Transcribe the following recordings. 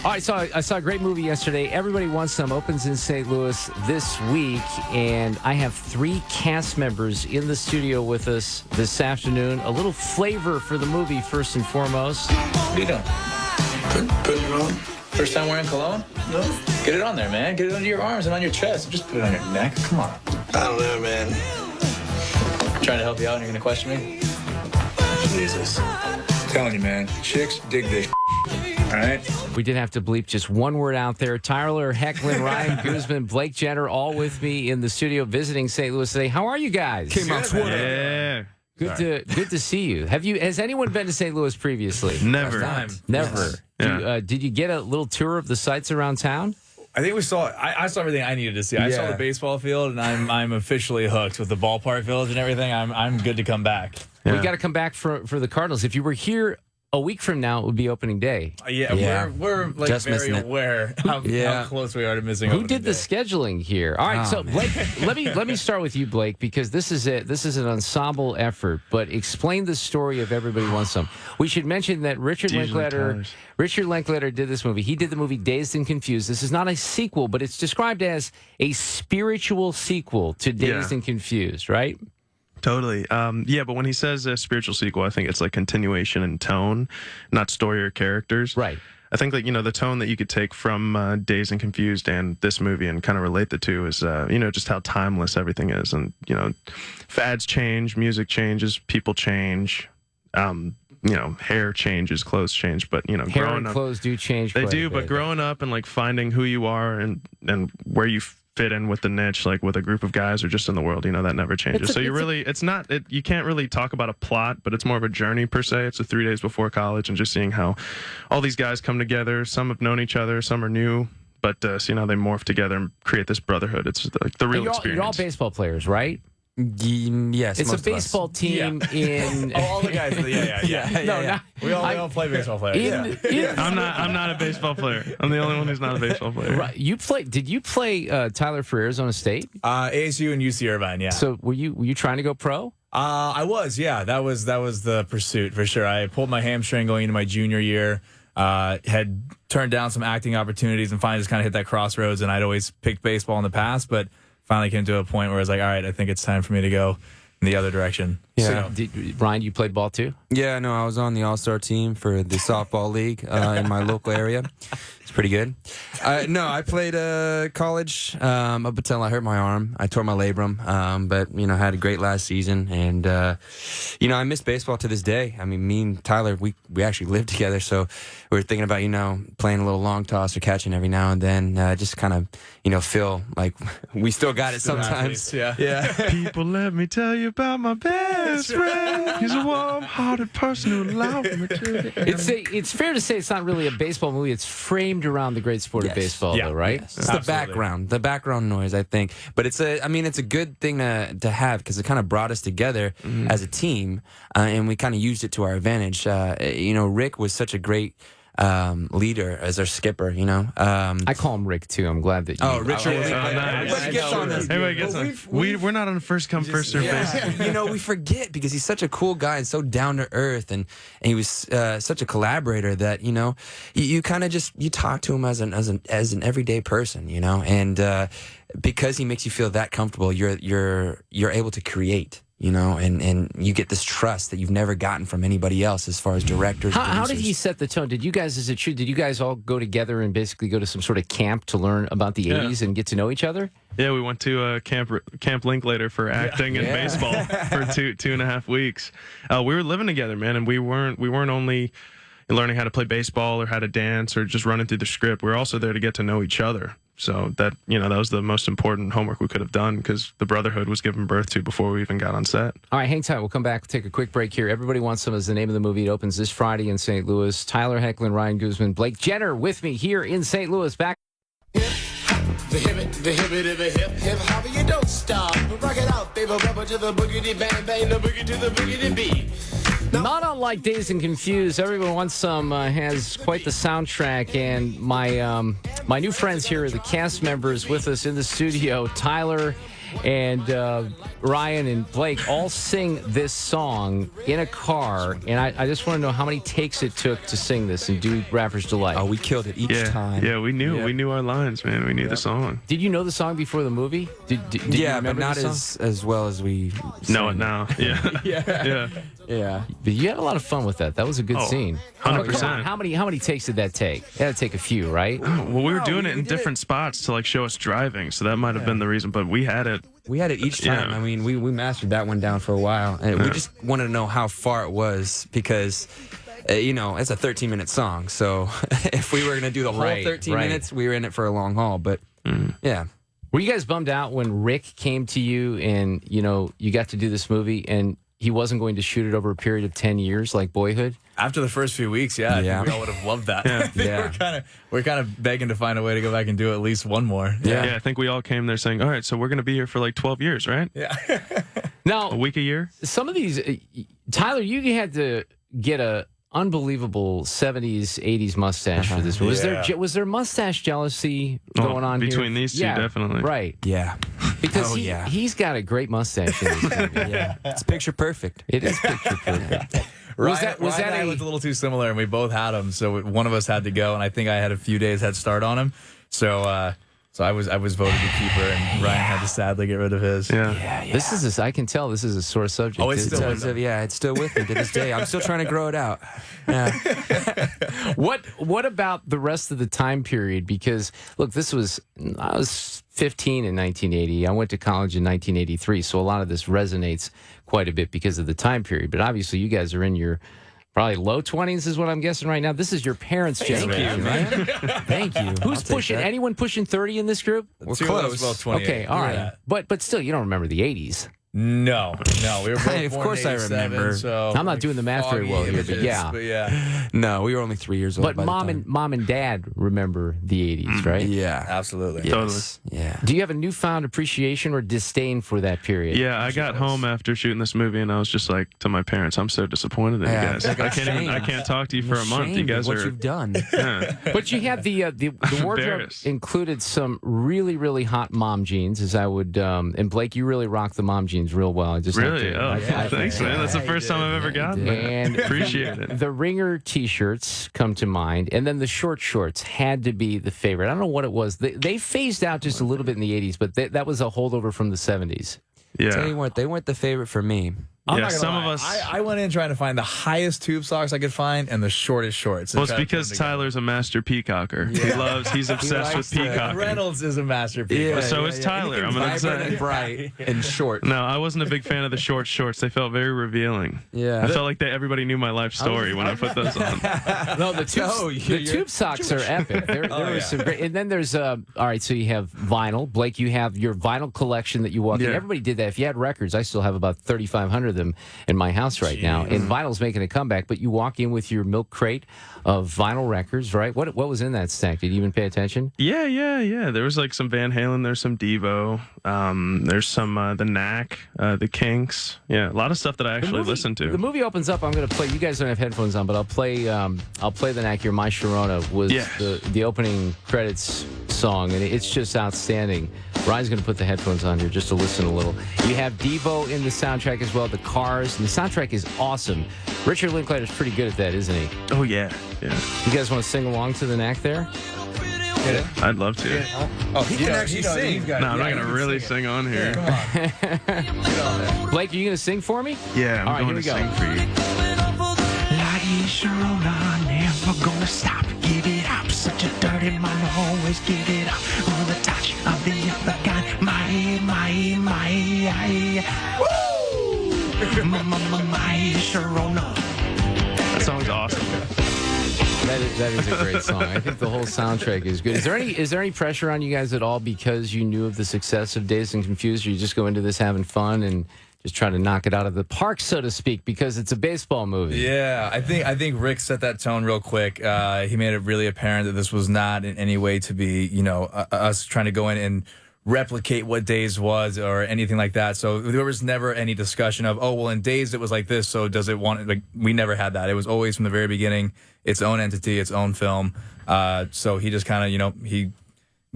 All right, so I saw a great movie yesterday. Everybody Wants Some opens in St. Louis this week, and I have 3 cast members in the studio with us this afternoon. A little flavor for the movie, first and foremost. What are you doing? Putting it on. First time wearing cologne? No. Get it on there, man. Get it under your arms and on your chest. Just put it on your neck. Come on. I don't know, man. I'm trying to help you out and you're going to question me? Jesus. I'm telling you, man. Chicks dig this. All right? We did have to bleep just one word out there. Tyler Hecklin, Ryan Guzman, Blake Jenner, all with me in the studio visiting St. Louis today. How are you guys? Came out Twitter. Yeah. Good to see you. Has anyone been to St. Louis previously? Never. Never. Yeah. Did you get a little tour of the sites around town? I think we saw. I saw everything I needed to see. I saw the baseball field, and I'm officially hooked with the ballpark village and everything. I'm good to come back. We got to come back for the Cardinals. If you were here a week from now, it would be opening day. We're like Just very missing it. aware how close we are to missing. Who did the scheduling here? All right, so Blake, let me start with you, Blake, because this is an ensemble effort. But explain the story of Everybody Wants Some. We should mention that Richard Linklater did this movie. He did the movie Dazed and Confused. This is not a sequel, but it's described as a spiritual sequel to Dazed and Confused, right? Totally. But when he says a spiritual sequel, I think it's like continuation in tone, not story or characters. Right. I think like, the tone that you could take from Dazed and Confused and this movie and kind of relate the two is, just how timeless everything is. And, fads change, music changes, people change, hair changes, clothes change. But, hair growing and up, clothes do change. They do, but growing up and like finding who you are and where you fit in with the niche, like with a group of guys or just in the world, that never changes. You can't really talk about a plot, but it's more of a journey per se. It's the 3 days before college and just seeing how all these guys come together. Some have known each other, some are new, but seeing how they morph together and create this brotherhood. It's like the real experience. You're all baseball players, right? Yes, it's a baseball team in. all the guys. We all play baseball players. I'm not a baseball player. I'm the only one who's not a baseball player. Right. Did you play Tyler for Arizona State? ASU and UC Irvine. Yeah. So were you trying to go pro? I was. Yeah. That was the pursuit for sure. I pulled my hamstring going into my junior year. Had turned down some acting opportunities and finally just kind of hit that crossroads. And I'd always picked baseball in the past, but finally came to a point where I was like, all right, I think it's time for me to go in the other direction. Yeah. So, Ryan, you played ball too? Yeah, no, I was on the All-Star team for the softball league in my local area. It's pretty good. I played college up until I hurt my arm. I tore my labrum, but, had a great last season. And, I miss baseball to this day. I mean, me and Tyler, we actually lived together, so we were thinking about, playing a little long toss or catching every now and then, just kind of, feel like we still got it sometimes. Yeah. People, let me tell you about my best friend. He's a warm-hearted person who allowed me to. It's fair to say it's not really a baseball movie. It's framed around the great sport of baseball, though, right? Yes. It's the background noise, I think. But it's a good thing to have because it kind of brought us together as a team, and we kind of used it to our advantage. Rick was such a great leader as our skipper, I call him Rick too. I'm glad that you. Richard. Everybody gets on this. Everybody gets on. We're not on a first come first serve basis. We forget because he's such a cool guy and so down to earth, and he was such a collaborator that you kind of just you talk to him as an everyday person, and because he makes you feel that comfortable, you're able to create. And you get this trust that you've never gotten from anybody else as far as directors. How did he set the tone? Did you guys, did you guys all go together and basically go to some sort of camp to learn about the 80s and get to know each other? Yeah, we went to Camp Linklater for acting and baseball for 2.5 weeks. We were living together, man, and we weren't only learning how to play baseball or how to dance or just running through the script. We were also there to get to know each other. So that was the most important homework we could have done because the brotherhood was given birth to before we even got on set. All right, hang tight. We'll come back. We'll take a quick break here. Everybody Wants Some is the name of the movie. It opens this Friday in St. Louis. Tyler Hecklin, Ryan Guzman, Blake Jenner with me here in St. Louis. Back. The hip, hop, you don't stop. Rock it out, baby, rubber to the boogity bang, bang, the boogie to the boogity beat. Not unlike Dazed and Confused, Everyone Wants Some has quite the soundtrack, and my new friends here are the cast members with us in the studio, Tyler and Ryan and Blake all sing this song in a car. And I just want to know how many takes it took to sing this and do Rapper's Delight. Oh, we killed it each time. Yeah, we knew our lines, man. We knew the song. Did you know the song before the movie? Did you Yeah, but remember not the song? as well as we Know it now. Yeah. Yeah. But you had a lot of fun with that. That was a good scene. 100%. Come on, how many takes did that take? It had to take a few, right? Well, we were doing it in different spots to like show us driving, so that might have been the reason. But we had it. We had it each time. Yeah. I mean, we mastered that one down for a while, and we just wanted to know how far it was because, it's a 13-minute song. So if we were going to do the whole 13 minutes, we were in it for a long haul. But yeah. Were you guys bummed out when Rick came to you and, you got to do this movie and he wasn't going to shoot it over a period of 10 years like Boyhood? After the first few weeks, I think we all would have loved that. We're kind of begging to find a way to go back and do at least one more. Yeah, I think we all came there saying, all right, so we're going to be here for like 12 years, right? Yeah. Now, a week a year? Some of these, Tyler, you had to get a unbelievable 70s, 80s mustache for this. Was there mustache jealousy going on between here? these two, definitely. Right. Yeah. Because he's got a great mustache in this movie. Yeah. It's picture perfect. It is picture perfect. Ryan and I looked a little too similar, and we both had them. So one of us had to go, and I think I had a few days head start on him. So I was voted the keeper, and Ryan had to sadly get rid of his. Yeah. This is I can tell this is a sore subject. Oh, it's still with him. It's still with me to this day. I'm still trying to grow it out. Yeah. What about the rest of the time period? Because look, I was 15 in 1980. I went to college in 1983, so a lot of this resonates quite a bit because of the time period. But obviously, you guys are in your probably low 20s is what I'm guessing right now. This is your parents' generation, right? Thank you. Who's pushing? Anyone pushing 30 in this group? We're close. Well, 28. Okay, all right. But still, you don't remember the 80s. No, we were both Of born course in I 87, remember. So I'm not doing the math very well here, but yeah. No, we were only 3 years old. But by the time. mom and dad remember the 80s, right? Yeah. Absolutely. Yes. Yeah. Do you have a newfound appreciation or disdain for that period? Yeah, I got home after shooting this movie, and I was just like to my parents, "I'm so disappointed in you guys. I can't talk to you for a month. You guys what are you've done." Yeah. But you had the wardrobe Embarrassed. included some really, really hot mom jeans, as I would. And Blake, you really rocked the mom jeans real well. I just have Really? to- Oh, I thanks, man. That's the first time I've ever gotten that. And Appreciate it. the Ringer T-shirts come to mind, and then the short shorts had to be the favorite. I don't know what it was. They phased out just a little bit in the 80s, but that was a holdover from the 70s. Yeah. Tell you what, they weren't the favorite for me. I'm Yeah, not gonna some lie. of us- I went in trying to find the highest tube socks I could find and the shortest shorts. Well, it's because Tyler's a master peacocker. He's obsessed with peacocking. Reynolds is a masterpiece. Yeah, So is Tyler. I'm gonna Vibrant say. and bright and short. No, I wasn't a big fan of the short shorts. They felt very revealing. Yeah. I felt like everybody knew my life story when I put those on. No, the tube socks are epic. There was some great, and then there's all right. So you have vinyl, Blake. You have your vinyl collection that you walk in. Yeah. Everybody did that. If you had records, I still have about 3,500 of them in my house right now. And vinyl's making a comeback. But you walk in with your milk crate of vinyl records, right? What was in that stack? Did you even pay attention? Yeah. There was like some Van Halen. There's some Devo. There's some The Knack, the Kinks. Yeah, a lot of stuff that I actually listened to. The movie opens up. I'm going to play. You guys don't have headphones on, but I'll play the Knack. Your My Sharona was the opening credits song, and it's just outstanding. Ryan's going to put the headphones on here just to listen a little. You have Devo in the soundtrack as well, the Cars, and the soundtrack is awesome. Richard Linklater's pretty good at that, isn't he? Oh yeah. You guys want to sing along to the Knack there? I'd love to. Oh, he can actually sing. No, I'm not gonna really sing on here. Blake, are you going to sing for me? Yeah, All right, I'm going to here we sing go. for you. Lottie Sharona, never gonna stop. Give it up, such a dirty mama, always give it up. On the touch of the other kind, my. Woo! My Sharona. That song's awesome. That is a great song. I think the whole soundtrack is good. Is there any pressure on you guys at all because you knew of the success of Dazed and Confused? Or you just go into this having fun and just try to knock it out of the park, so to speak, because it's a baseball movie? Yeah, I think Rick set that tone real quick. He made it really apparent that this was not in any way to be, us trying to go in and replicate what Dazed was or anything like that. So there was never any discussion of, oh, well, in Dazed it was like this, so does it want it? Like, we never had that. It was always from the very beginning its own entity, its own film. So he just kind of, he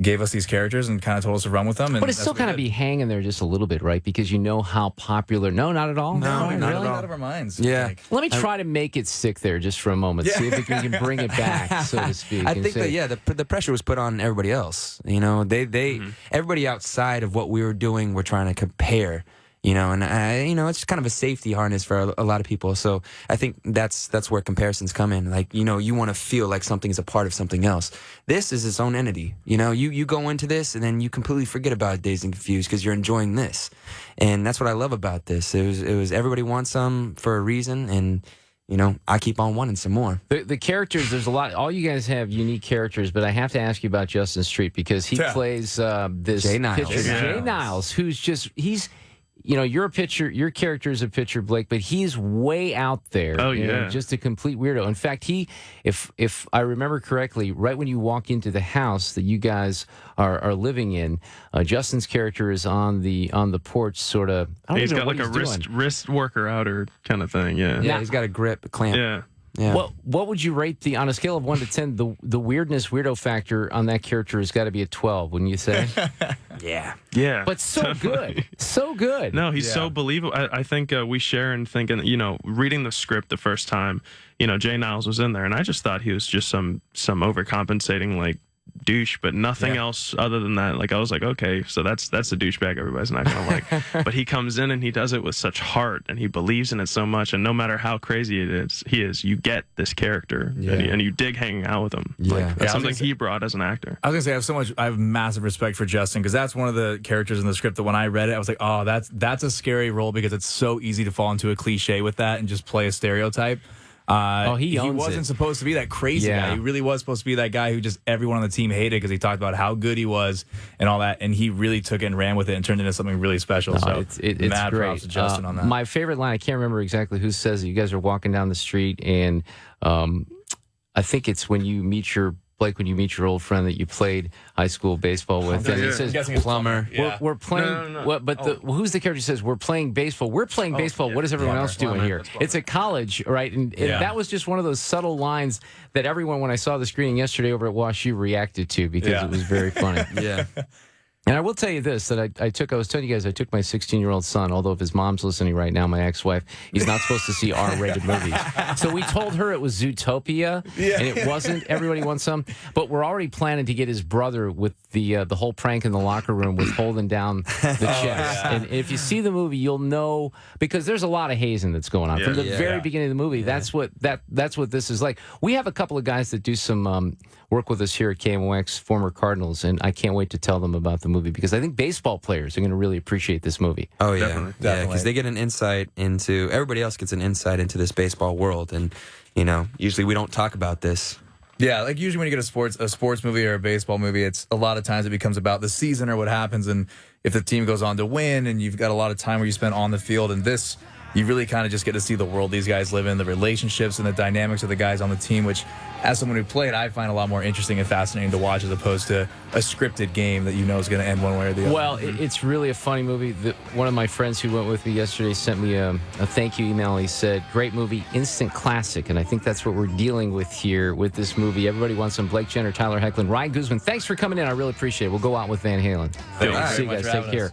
gave us these characters and kind of told us to run with them. And But it's still kind of be hanging there just a little bit, right? Because you know how popular. No, not at all. No, not really? at all. out of our minds. Yeah. Like, Let me try to make it stick there just for a moment. See if we can bring it back, so to speak. I and think say- that the pressure was put on everybody else. You know, everybody outside of what we were doing were trying to compare. You know, and it's kind of a safety harness for a lot of people. So I think that's where comparisons come in. Like, you know, you want to feel like something is a part of something else. This is its own entity. You know, you go into this and then you completely forget about Dazed and Confused because you're enjoying this, and that's what I love about this. It was everybody wants some for a reason, and you know, I keep on wanting some more. The characters, there's a lot. All you guys have unique characters, but I have to ask you about Justin Street because he plays this Jay Niles. pitcher, Jay Niles, who's he's. You know, your character is a pitcher, Blake, but he's way out there. Oh, you know, yeah. just a complete weirdo. In fact, if I remember correctly, right when you walk into the house that you guys are living in, Justin's character is on the porch, sort of. I don't He's even know got what like he's a doing. wrist worker outer kind of thing. Yeah. Yeah, he's got a grip, a clamp. Yeah. Yeah. What would you rate on a scale of 1 to 10? The weirdo factor on that character has got to be a 12, wouldn't you say? Yeah. Yeah. But so good, so good. No, he's so believable. I think we share in thinking, you know, reading the script the first time, you know, Jay Niles was in there, and I just thought he was just some overcompensating like douche, but nothing else other than that. Like I was like, okay, so that's a douchebag everybody's not gonna like. But he comes in and he does it with such heart, and he believes in it so much, and no matter how crazy he is, you get this character, and you dig hanging out with him. Yeah. Like, Yeah, that's something he brought as an actor. I was gonna say I have massive respect for Justin because that's one of the characters in the script that when I read it, I was like, oh, that's a scary role because it's so easy to fall into a cliche with that and just play a stereotype. He owns wasn't it. supposed to be that crazy Yeah. guy. He really was supposed to be that guy who just everyone on the team hated because he talked about how good he was and all that, and he really took it and ran with it and turned it into something really special. So it's mad great. props to Justin on that. My favorite line, I can't remember exactly who says it. You guys are walking down the street, and I think it's when you meet your old friend that you played high school baseball with. And he says, I'm guessing it's Plumber. Yeah. We're playing. No. What? But who's the character who says we're playing baseball? We're playing baseball. What is everyone else doing here? It's a college, right? And that was just one of those subtle lines that everyone, when I saw the screening yesterday over at Wash U, reacted to because it was very funny. Yeah. And I will tell you this, that I was telling you guys, I took my 16-year-old son, although if his mom's listening right now, my ex-wife, he's not supposed to see R-rated movies. So we told her it was Zootopia, and it wasn't Everybody Wants Some. But we're already planning to get his brother with the whole prank in the locker room with holding down the chest. And if you see the movie, you'll know, because there's a lot of hazing that's going on. From the very beginning of the movie, that's what this is like. We have a couple of guys that do some work with us here at KM0X, former Cardinals, and I can't wait to tell them about the movie because I think baseball players are going to really appreciate this movie. Oh yeah, Definitely. yeah, because they get an insight into everybody else gets an insight into this baseball world, and you know, usually we don't talk about this. Yeah, like usually when you get a sports movie or a baseball movie, it's a lot of times it becomes about the season or what happens, and if the team goes on to win, and you've got a lot of time where you spend on the field. And this, you really kind of just get to see the world these guys live in, the relationships and the dynamics of the guys on the team, which, as someone who played, I find a lot more interesting and fascinating to watch as opposed to a scripted game that you know is going to end one way or the other. Well, it's really a funny movie. One of my friends who went with me yesterday sent me a thank you email. He said, great movie, instant classic. And I think that's what we're dealing with here with this movie. Everybody wants some. Blake Jenner, Tyler Hecklin, Ryan Guzman. Thanks for coming in. I really appreciate it. We'll go out with Van Halen. Thank you very See you much guys. for Take having care. us.